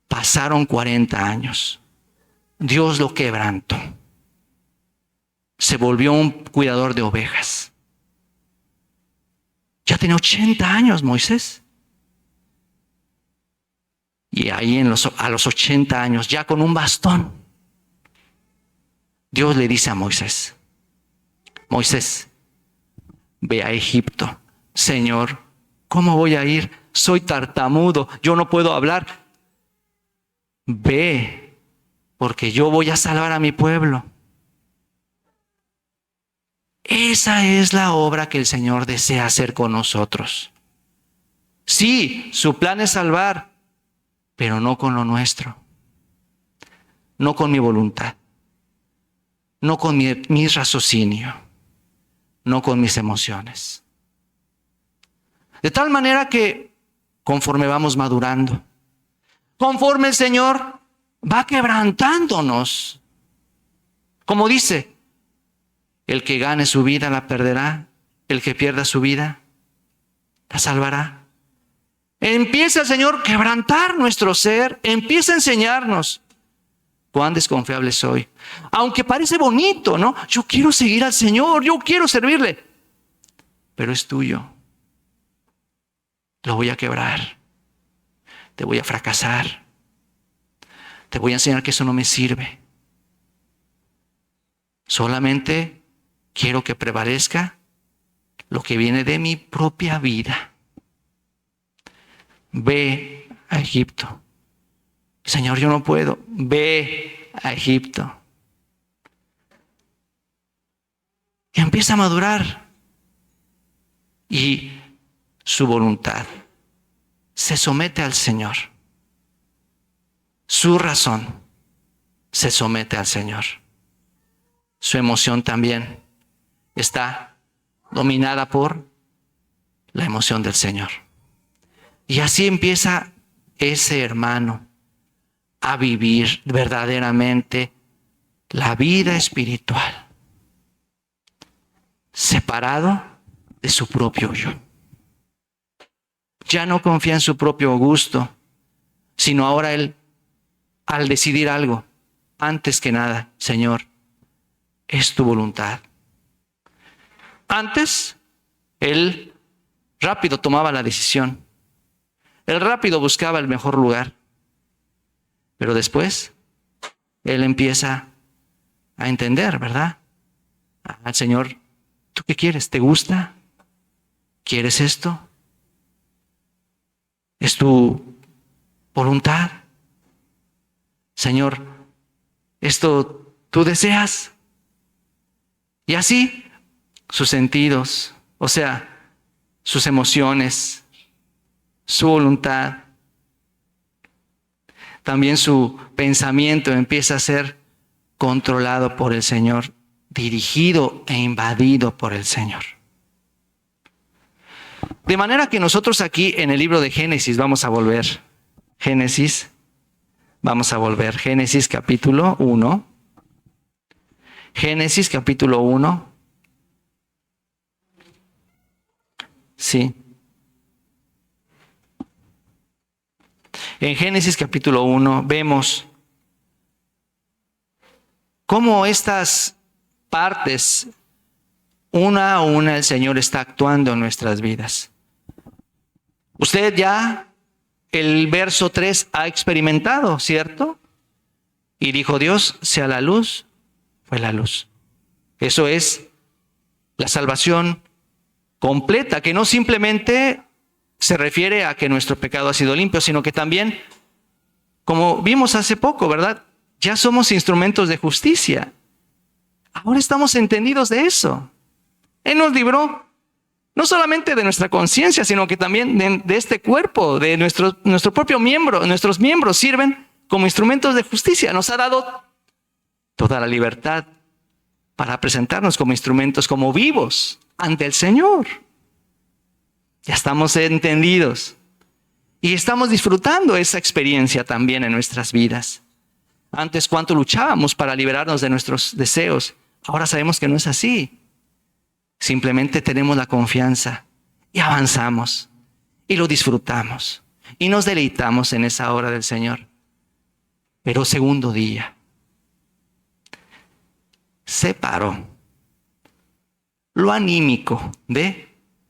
Pasaron 40 años. Dios lo quebrantó. Se volvió un cuidador de ovejas. Ya tenía 80 años Moisés. Y ahí a los 80 años, ya con un bastón, Dios le dice a Moisés, Moisés, ve a Egipto. Señor, ¿cómo voy a ir? Soy tartamudo, yo no puedo hablar. Ve, porque yo voy a salvar a mi pueblo. Esa es la obra que el Señor desea hacer con nosotros. Sí, su plan es salvar, pero no con lo nuestro, no con mi voluntad, no con mi raciocinio, no con mis emociones. De tal manera que conforme vamos madurando, conforme el Señor va quebrantándonos, como dice, el que gane su vida la perderá, el que pierda su vida la salvará. Empieza el Señor a quebrantar nuestro ser, empieza a enseñarnos cuán desconfiable soy. Aunque parece bonito, ¿no? Yo quiero seguir al Señor, yo quiero servirle, pero es tuyo. Lo voy a quebrar, te voy a fracasar, te voy a enseñar que eso no me sirve. Solamente quiero que prevalezca lo que viene de mi propia vida. Ve a Egipto. Señor, yo no puedo. Ve a Egipto. Y empieza a madurar. Y su voluntad se somete al Señor. Su razón se somete al Señor. Su emoción también está dominada por la emoción del Señor. Y así empieza ese hermano a vivir verdaderamente la vida espiritual, separado de su propio yo. Ya no confía en su propio gusto, sino ahora él, al decidir algo, antes que nada, Señor, es tu voluntad. Antes, él rápido tomaba la decisión. Él rápido buscaba el mejor lugar. Pero después, él empieza a entender, ¿verdad? Al Señor, ¿tú qué quieres? ¿Te gusta? ¿Quieres esto? ¿Es tu voluntad? Señor, ¿esto tú deseas? Y así, sus sentidos, o sea, sus emociones, su voluntad. También su pensamiento empieza a ser controlado por el Señor, dirigido e invadido por el Señor. De manera que nosotros aquí en el libro de Génesis vamos a volver. Génesis capítulo 1. Génesis capítulo 1. Sí. En Génesis capítulo 1 vemos cómo estas partes, una a una, el Señor está actuando en nuestras vidas. Usted ya el verso 3 ha experimentado, ¿cierto? Y dijo Dios, sea la luz, fue la luz. Eso es la salvación completa, que no simplemente se refiere a que nuestro pecado ha sido limpio, sino que también, como vimos hace poco, ¿verdad? Ya somos instrumentos de justicia. Ahora estamos entendidos de eso. Él nos libró no solamente de nuestra conciencia, sino que también de este cuerpo, de nuestro propio miembro. Nuestros miembros sirven como instrumentos de justicia. Nos ha dado toda la libertad para presentarnos como instrumentos, como vivos ante el Señor. Ya estamos entendidos y estamos disfrutando esa experiencia también en nuestras vidas. Antes, cuánto luchábamos para liberarnos de nuestros deseos. Ahora sabemos que no es así. Simplemente tenemos la confianza y avanzamos y lo disfrutamos y nos deleitamos en esa obra del Señor. Pero segundo día, separó lo anímico de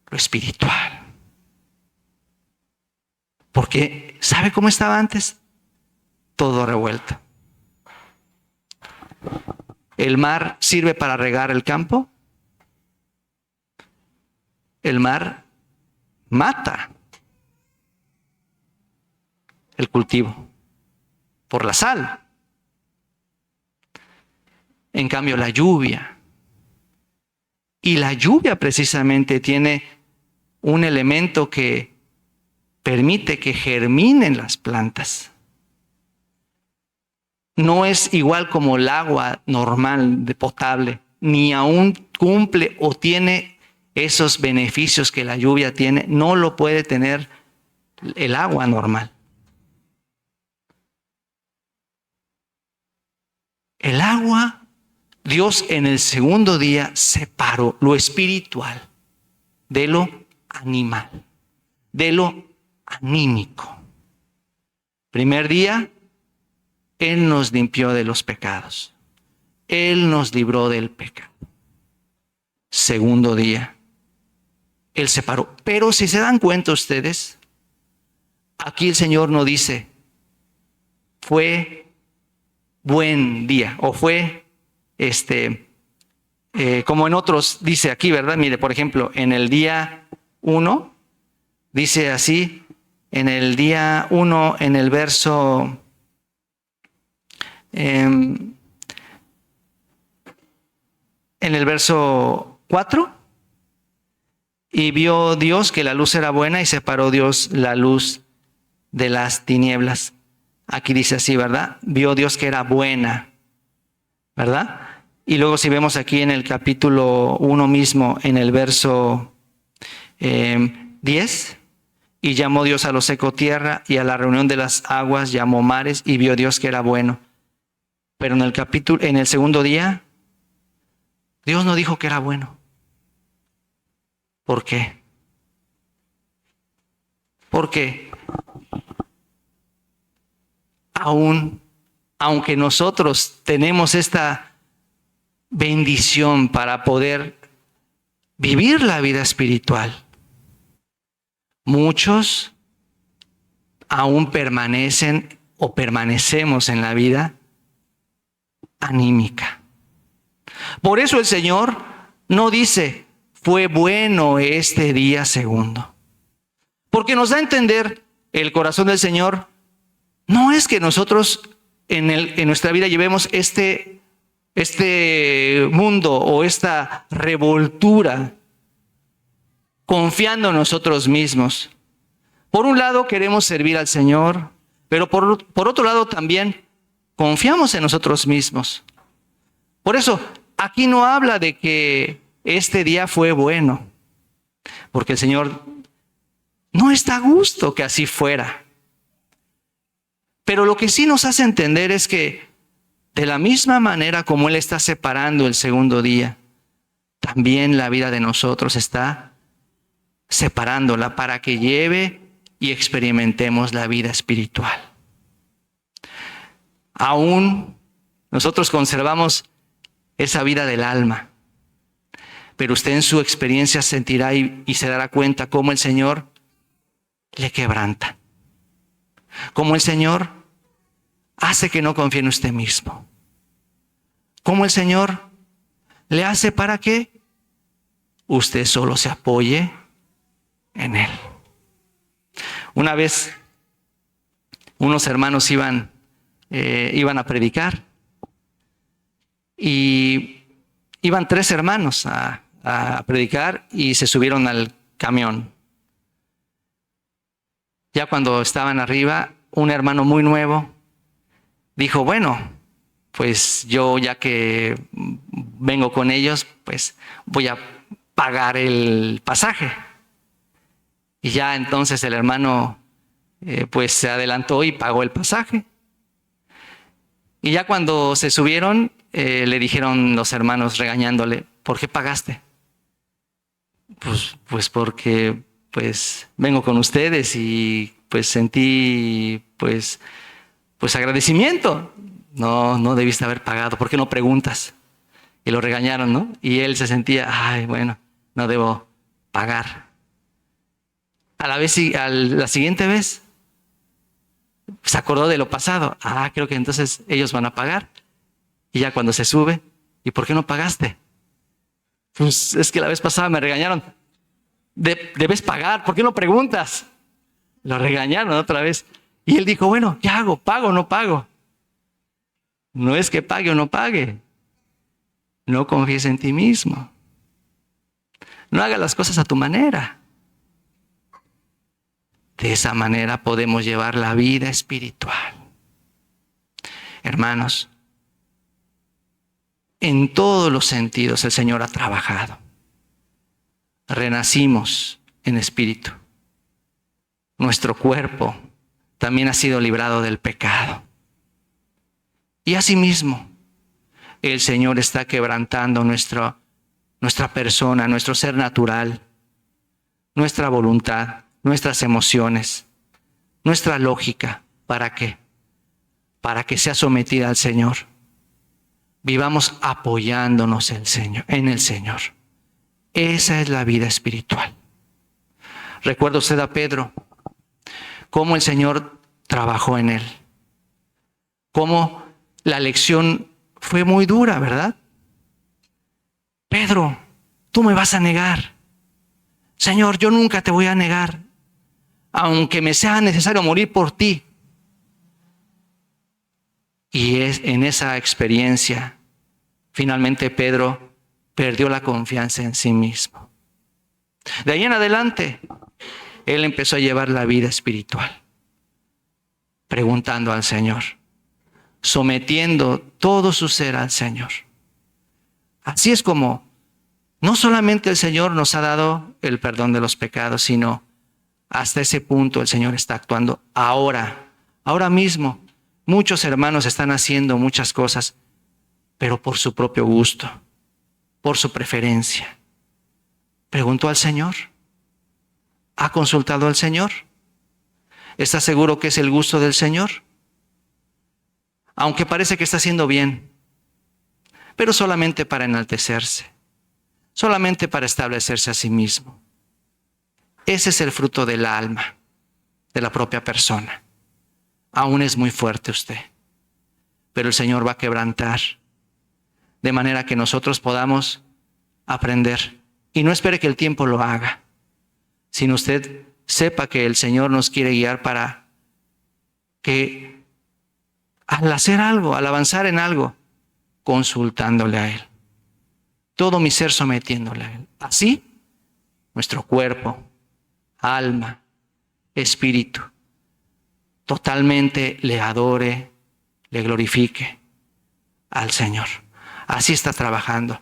lo espiritual. Porque, ¿sabe cómo estaba antes? Todo revuelto. ¿El mar sirve para regar el campo? El mar mata el cultivo por la sal. En cambio, la lluvia. Y la lluvia precisamente tiene un elemento que permite que germinen las plantas. No es igual como el agua normal, de potable, ni aún cumple o tiene esos beneficios que la lluvia tiene. No lo puede tener el agua normal. El agua, Dios en el segundo día separó lo espiritual de lo animal, de lo anímico. Primer día, Él nos limpió de los pecados. Él nos libró del pecado. Segundo día, Él separó. Pero si se dan cuenta ustedes, aquí el Señor no dice, fue buen día, o fue, como en otros dice aquí, ¿verdad? Mire, por ejemplo, en el día 1, dice así, en el día 1, en el verso... en el verso 4, y vio Dios que la luz era buena y separó Dios la luz de las tinieblas. Aquí dice así, ¿verdad? Vio Dios que era buena, ¿verdad? Y luego si vemos aquí en el capítulo 1 mismo, en el verso 10, y llamó Dios a lo seco tierra y a la reunión de las aguas llamó mares y vio Dios que era bueno. Pero en el segundo día, Dios no dijo que era bueno. ¿Por qué? Porque aunque nosotros tenemos esta bendición para poder vivir la vida espiritual, muchos aún permanecen o permanecemos en la vida anímica. Por eso el Señor no dice, fue bueno este día segundo. Porque nos da a entender el corazón del Señor, no es que nosotros en nuestra vida llevemos este mundo o esta revoltura confiando en nosotros mismos. Por un lado queremos servir al Señor, pero por otro lado también confiamos en nosotros mismos. Por eso, aquí no habla de que este día fue bueno, porque el Señor no está a gusto que así fuera. Pero lo que sí nos hace entender es que de la misma manera como Él está separando el segundo día, también la vida de nosotros está separándola para que lleve y experimentemos la vida espiritual. Aún nosotros conservamos esa vida del alma, pero usted en su experiencia sentirá y se dará cuenta cómo el Señor le quebranta, cómo el Señor hace que no confíe en usted mismo, cómo el Señor le hace para que usted solo se apoye en Él. Una vez unos hermanos iban a predicar y iban 3 hermanos a predicar y se subieron al camión. Ya cuando estaban arriba, un hermano muy nuevo dijo, bueno, pues yo ya que vengo con ellos, pues voy a pagar el pasaje. Y ya entonces el hermano pues se adelantó y pagó el pasaje. Y ya cuando se subieron, le dijeron los hermanos regañándole, ¿por qué pagaste? Pues porque pues vengo con ustedes y pues sentí pues agradecimiento. No debiste haber pagado, ¿por qué no preguntas? Y lo regañaron, ¿no? Y él se sentía, ay, bueno, no debo pagar. La siguiente vez se acordó de lo pasado. Creo que entonces ellos van a pagar. Y ya cuando se sube, ¿y por qué no pagaste? Pues es que la vez pasada me regañaron. Debes pagar, ¿por qué no preguntas? Lo regañaron otra vez. Y él dijo, bueno, ¿qué hago? ¿Pago o no pago? No es que pague o no pague. No confíes en ti mismo. No hagas las cosas a tu manera. De esa manera podemos llevar la vida espiritual. Hermanos, en todos los sentidos el Señor ha trabajado. Renacimos en espíritu. Nuestro cuerpo también ha sido librado del pecado. Y asimismo, el Señor está quebrantando nuestra persona, nuestro ser natural, nuestra voluntad, nuestras emociones, nuestra lógica. ¿Para qué? Para que sea sometida al Señor. Vivamos apoyándonos en el Señor. Esa es la vida espiritual. ¿Recuerda usted a Pedro? Cómo el Señor trabajó en él. Cómo la lección fue muy dura, ¿verdad? Pedro, tú me vas a negar. Señor, yo nunca te voy a negar, aunque me sea necesario morir por ti. Y es en esa experiencia, finalmente Pedro perdió la confianza en sí mismo. De ahí en adelante, él empezó a llevar la vida espiritual, preguntando al Señor, sometiendo todo su ser al Señor. Así es como no solamente el Señor nos ha dado el perdón de los pecados, sino hasta ese punto el Señor está actuando ahora mismo. Muchos hermanos están haciendo muchas cosas, pero por su propio gusto, por su preferencia. ¿Preguntó al Señor? ¿Ha consultado al Señor? ¿Está seguro que es el gusto del Señor? Aunque parece que está haciendo bien, pero solamente para enaltecerse, solamente para establecerse a sí mismo. Ese es el fruto del alma, de la propia persona. Aún es muy fuerte usted, pero el Señor va a quebrantar, de manera que nosotros podamos aprender. Y no espere que el tiempo lo haga, sino usted sepa que el Señor nos quiere guiar para que al hacer algo, al avanzar en algo, consultándole a Él. Todo mi ser sometiéndole a Él. Así, nuestro cuerpo, alma espíritu totalmente le adore, le glorifique al Señor. Así está trabajando.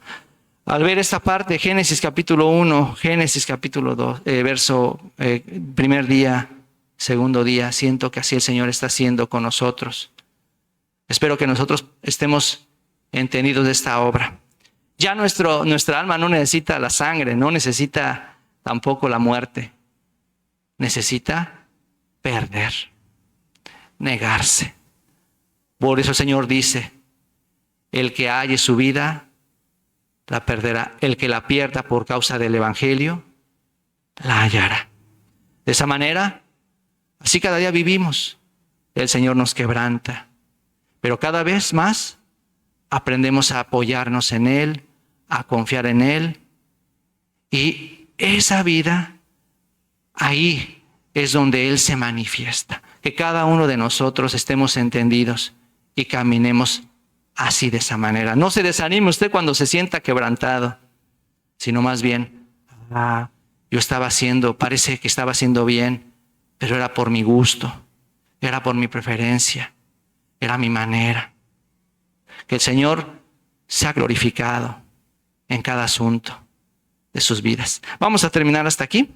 Al ver esta parte, Génesis capítulo 1, Génesis capítulo 2, primer día, segundo día, siento que así el Señor está haciendo con nosotros. Espero que nosotros estemos entendidos de esta obra. Ya nuestra alma no necesita la sangre, no necesita tampoco la muerte. Necesita perder, negarse. Por eso el Señor dice, el que halle su vida, la perderá. El que la pierda por causa del Evangelio, la hallará. De esa manera, así cada día vivimos. El Señor nos quebranta. Pero cada vez más aprendemos a apoyarnos en Él, a confiar en Él. Y esa vida, ahí es donde Él se manifiesta. Que cada uno de nosotros estemos entendidos y caminemos así, de esa manera. No se desanime usted cuando se sienta quebrantado, sino más bien, parece que estaba haciendo bien, pero era por mi gusto, era por mi preferencia, era mi manera. Que el Señor sea glorificado en cada asunto de sus vidas. Vamos a terminar hasta aquí.